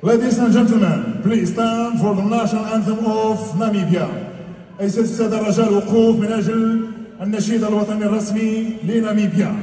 Ladies and gentlemen, please stand for the national anthem of Namibia. أيها السادة الرجال وقوف من أجل النشيد الوطني الرسمي لناميبيا.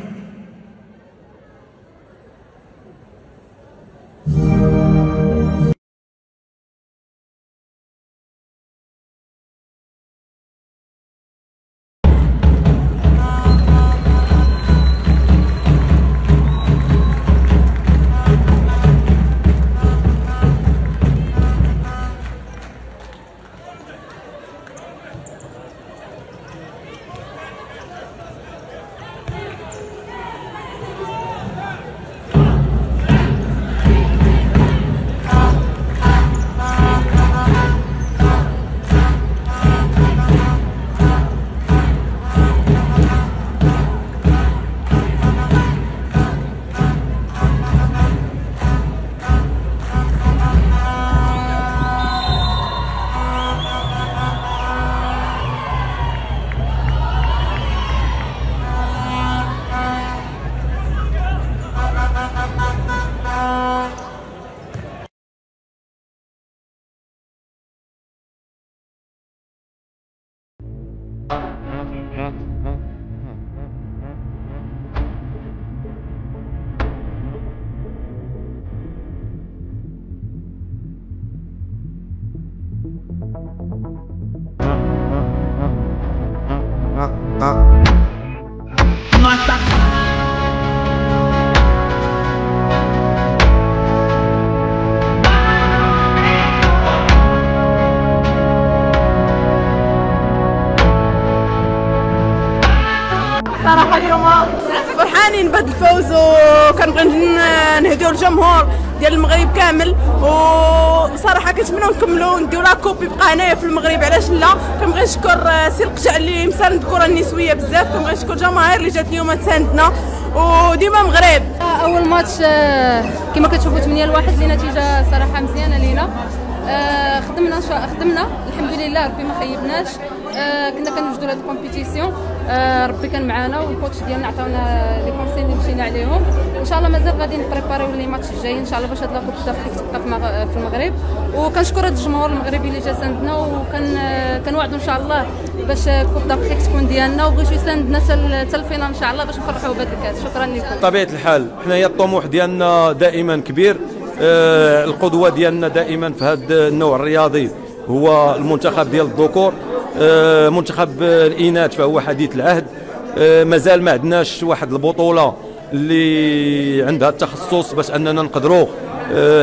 صراحة اليوم فرحانين بهذا الفوز، وكنبغي نهديو الجمهور ديال المغرب كامل، وصراحة كنتمناو نكملوا نديرو لا كوبي بقى هنايا في المغرب. علاش لا؟ كنبغي نشكر سي القجع اللي مساند الكرة النسوية بزاف، كنبغي نشكر الجماهير اللي جات اليوم تساندنا وديما مغرب. اول ماتش كما كتشوفوا 8-1 لنتيجة صراحة مزيانة لينا. خدمنا الحمد لله، ربي ما خيبناش. كنا كنوجدوا لهاد الكومبيتيسيون، ربي كان معنا والكوتش ديالنا عطاونا لي كونساي اللي مشينا عليهم. ان شاء الله مازال غادي نبريباريو لي ماتش الجاي ان شاء الله باش هاد لاكوب تبقى في المغرب. وكنشكر هاد الجمهور المغربي اللي جا ساندنا، وكنوعدوا ان شاء الله باش كوب دافريك تكون ديالنا، وبغيتو يساندنا حتى الفينال ان شاء الله باش نفرحوا بهاد الكاس. شكرا لكم. بطبيعه الحال حنايا الطموح ديالنا دائما كبير، القدوه ديالنا دائما في هذا النوع الرياضي هو المنتخب ديال الذكور. منتخب الاناث فهو حديث العهد، مازال ما عندناش واحد البطوله اللي عندها التخصص باش اننا نقدروا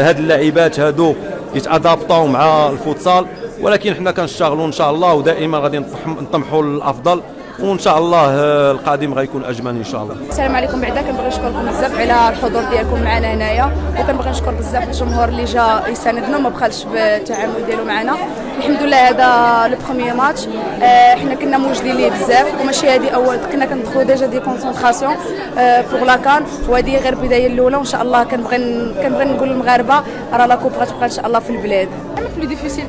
هاد اللاعبات هادو يتادابطاو مع الفوتسال، ولكن حنا كنشتغلوا ان شاء الله، ودائما غادي نطمحوا للافضل، وان شاء الله القادم غيكون اجمل ان شاء الله. السلام عليكم. بعدا كنبغي نشكركم بزاف على الحضور ديالكم معنا هنايا، وكنبغي نشكر بزاف الجمهور اللي جا يساندنا وما بخلش بالتعامل ديالو معنا. الحمد لله هذا لو بروميير ماتش، حنا كنا موجدين ليه بزاف، وماشي هذه اول، كنا كندخلوا ديجا دي كونسونطراسيون بوغ لاكان، وهذه غير البدايه الاولى. وان شاء الله كنبغي نقول للمغاربه راه لا كوب غتبقى ان شاء الله في البلاد. بلو ديفيسيل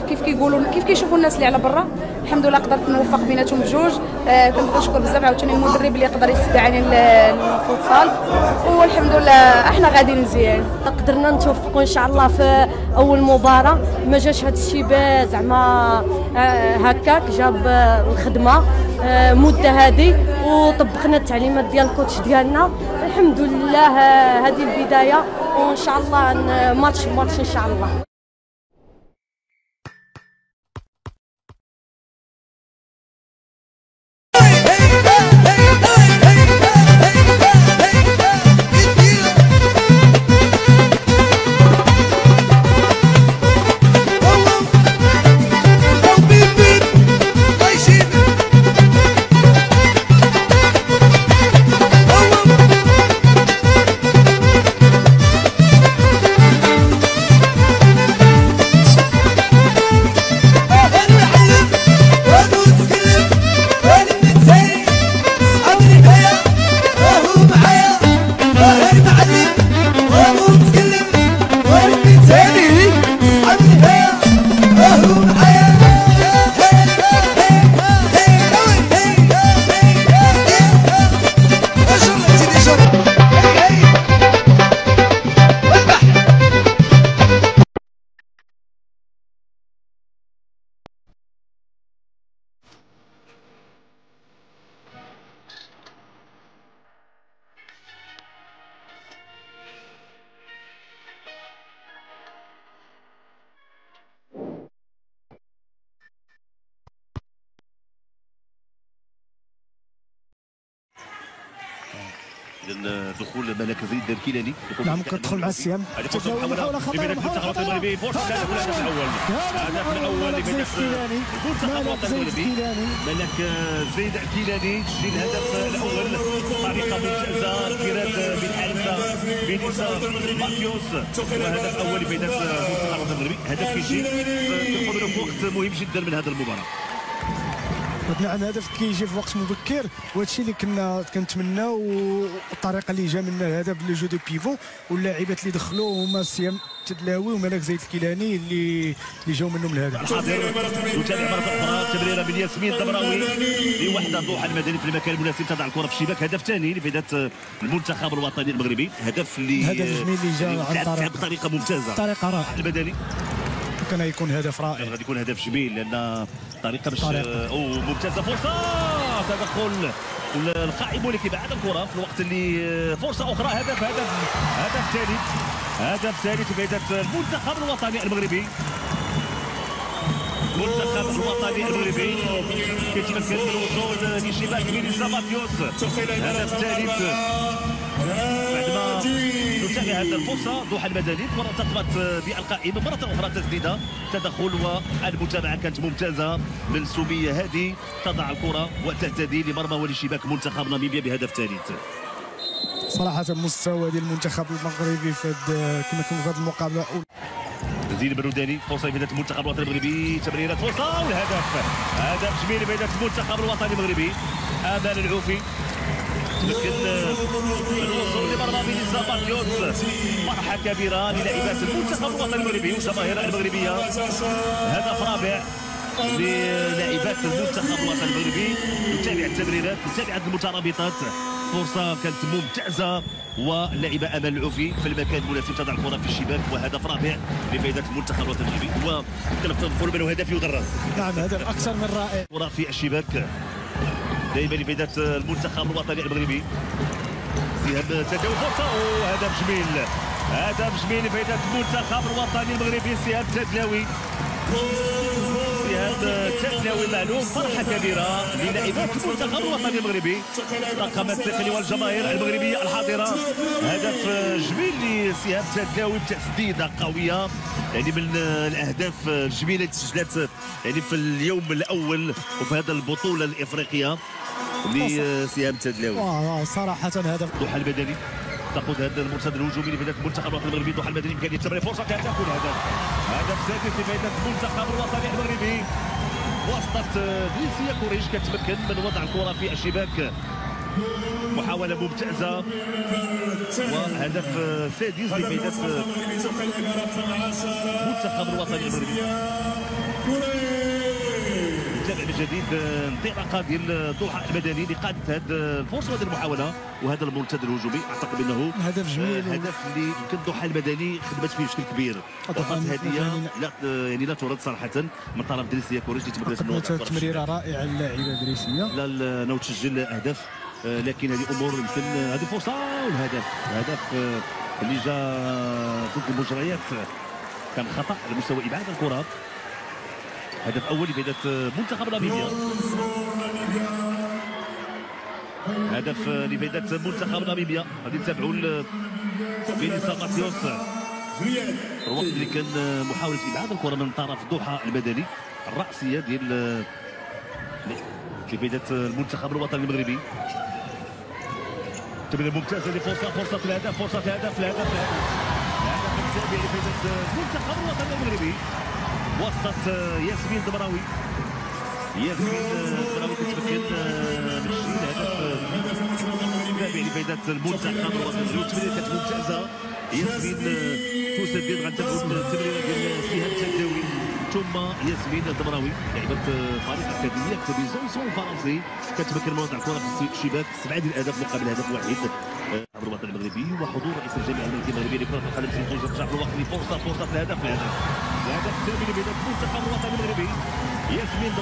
كيف كيقولوا، كيف كيشوفوا الناس اللي على برا. الحمد لله قدرت نوفق بيناتهم بجوج. كنبغي نشكر بزاف عاوتاني المدرب اللي يقدر يستدعيني للفوتسال، والحمد لله احنا غاديين مزيان. قدرنا نتوفقوا ان شاء الله في اول مباراه، ما جاش هذا الشيء زعما هكاك، جاب الخدمه مده هذه، وطبقنا التعليمات ديال الكوتش ديالنا. الحمد لله هذه البدايه، وان شاء الله ماتش ان شاء الله. دخول ملك زيد الكيلاني. نعم كتدخل مع السهام. محاولة خطيرة للمنتخب المغربي. فرصة الهدف الأول. الهدف الأول لمنتخب المغربي. ملك زيد الكيلاني يسجل الهدف الأول بطريقة ممتازة. انفراد بالحارسة بنيسا ماتيوس، وهدف أول لمنتخب المغربي. هدف كيجي كنقولوا في وقت مهم جدا من هذه المباراة. نعم هدف كيجي في وقت مبكر، وهذا الشيء اللي كنا كنتمناو، والطريقه اللي جا منها الهدف لو جو دو بيفو، واللاعبات اللي دخلوا هما سيام تدلاوي وملك زيد الكيلاني اللي جاو منهم الهدف. الحاضر يتابع مرة أخرى تمريرة من ياسمين الدبراوي لوحدة ضحى المدني في المكان المناسب، تضع الكرة في الشباك. هدف ثاني لفائدة المنتخب الوطني المغربي. هدف جميل اللي جا عن طريق بطريقة ممتازة، طريقة رائعة المدني. كان يكون هدف رائع، غادي يكون هدف جميل لان طريقه باش ممتازه. فرصه تدخل القائم ولكن بعد الكره في الوقت اللي فرصه اخرى. هدف ثالث لفائده المنتخب الوطني المغربي. المنتخب الوطني المغربي كيتمكن من الوصول لشباك بنيسا ماتيوس. هدف ثالث بعدما تنتهي هذه الفرصه. ضحى المدني كره تخبط في القائمه مره اخرى، تسديده تدخل والمتابعه كانت ممتازه من سميه هادي، تضع الكره وتهتدي لمرمى ولشباك منتخب ناميبيا بهدف ثالث. صراحه مستوى ديال المنتخب المغربي في كما كنا في هذه المقابله. زين البروداني فرصه لفائده المنتخب الوطني المغربي. تمريره فرصه والهدف. هدف جميل لفائده المنتخب الوطني المغربي. امال العوفي تمكن من الوصول لمرمى بنيسا ماتيوس. فرحه كبيره للاعبات المنتخب الوطني المغربي والجماهير المغربيه. هدف رابع للاعبات المنتخب الوطني المغربي. نتابع التمريرات، نتابع المترابطات. فرصه كانت ممتازه واللاعبه امال العوفي في المكان المناسب تضع الكره في الشباك. وهدف رابع لفائده المنتخب الوطني المغربي. هو نقولوا بانه هدف يدرس. نعم هدف اكثر من رائع. كره في الشباك دائما لفائده المنتخب الوطني المغربي. سهام تداول فرصه وهدف جميل. هدف جميل لفائده المنتخب الوطني المغربي. سهام تدلاوي. تدلاوي معلوم. فرحه كبيره للاعبات المنتخب الوطني المغربي. طاقم التقني والجماهير المغربيه الحاضره. هدف جميل لسهام تدلاوي بتسديده قويه، يعني من الاهداف الجميله اللي تسجلت يعني في اليوم الاول وفي هذه البطوله الافريقيه لسهام تدلاوي. صراحه هدف. ضحى المدني تاخذ هذا المرصد الهجومي لفائده المنتخب الوطني المغربي. ضحى المدني بامكانيه تمرير فرصه كانت تكون هدف سادس لفائده المنتخب الوطني المغربي. وسطت دريسيا كوريج كتمكن من وضع الكره في الشباك. محاوله ممتازه وهدف سادس لفائده المنتخب الوطني المغربي. نتابع من جديد انطلاقه ديال ضحى المدني لقاده هذه الفرصه وهذه المحاوله وهذا المرتد الهجومي. اعتقد انه هدف جميل، هدف اللي يمكن ضحى المدني خدمت فيه بشكل كبير. وقت هديه لا ترد صراحه من طرف دريسيا كوريج اللي تمكنت من تمريره رائعه اللاعبه دريسيا. لا تسجل اهداف لكن هذه امور يمكن هذه فرصه والهدف اللي جا ضد المجريات كان خطا على مستوى ابعاد الكره. هدف اول لفائده منتخب ناميبيا. هدف لفائده منتخب ناميبيا. غادي نتابعوا فينيسا ماتيوس الوقت اللي كان محاوله ابعاد الكره من طرف ضحى المدني. الراسيه ديال لفائده المنتخب الوطني المغربي. تمريره ممتازه لفرصه الهدف الهدف السابع لفائده المنتخب الوطني المغربي وسط ياسمين دمراوي. كتمكن من تسجيل الهدف السابع لفائده المنتخب الوطني المغربي. تمريره كانت ممتازه. ياسمين تسدد. غنتابعوا التمريره ديال سهام التداوي ثم ياسمين دمراوي لاعبه فريق اكاديميه بيزونسون الفرنسي كتمكن من وضع الكره في الشباك. 7 ديال الاهداف مقابل هدف واحد. الوطن المغربي وحضور رئيس الجامعه الملكيه المغربيه لكره القدم سي توجه ترجع في الوقت فرصه الهدف الثاني لبدايه المنتخب الوطني المغربي. ياسمين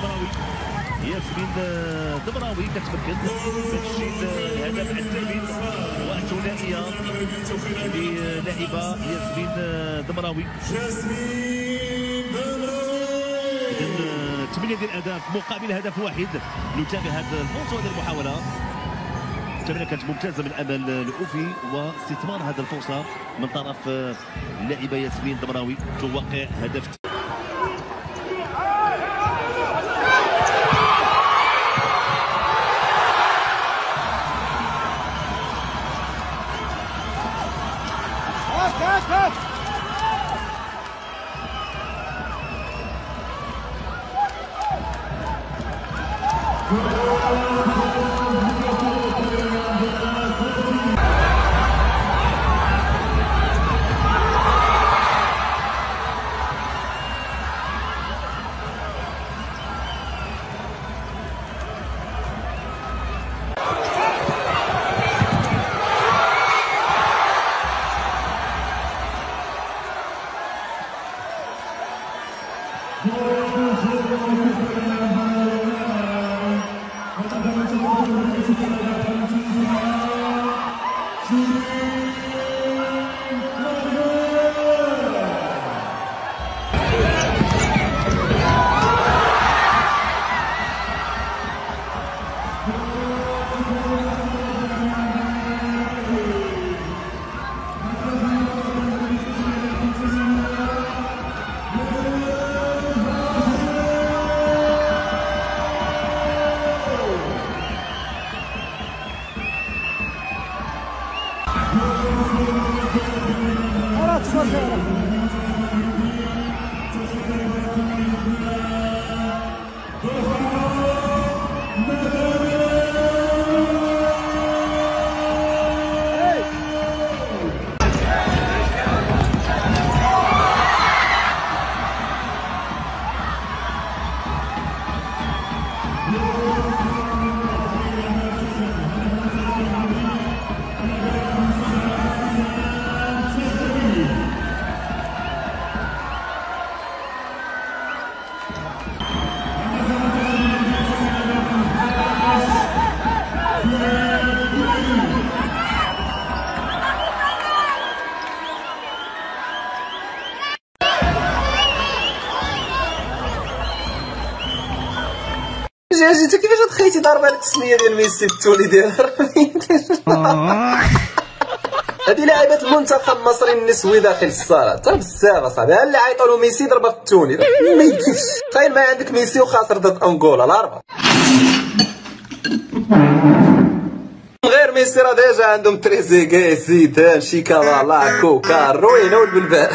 دمراوي كتمكن من تسجيل الهدف الثامن والثنائيه للاعبه ياسمين دمراوي. 8 ديال الاهداف مقابل هدف واحد. نتابع هذا الفرصه وهذه المحاوله. التمريره كانت ممتازه من امل العوفي واستثمار هذه الفرصه من طرف اللاعبه ياسمين دمراوي توقع هدف. انت كيفاش تخيتي ضربه لك التسميه ديال ميسي التولي ديالها؟ هذه لاعبة المنتخب المصري النسوي داخل الصاله حتى بزاف اصاحبي. ها اللي عيطوا له ميسي ضربه في التوني ما يمكنش. تخيل ما عندك ميسي وخاسر ضد انغولا الاربعه. غير ميسي راه ديجا عندهم تريزيغي زيدان شيكابالا كوكا الروينه والبلبال.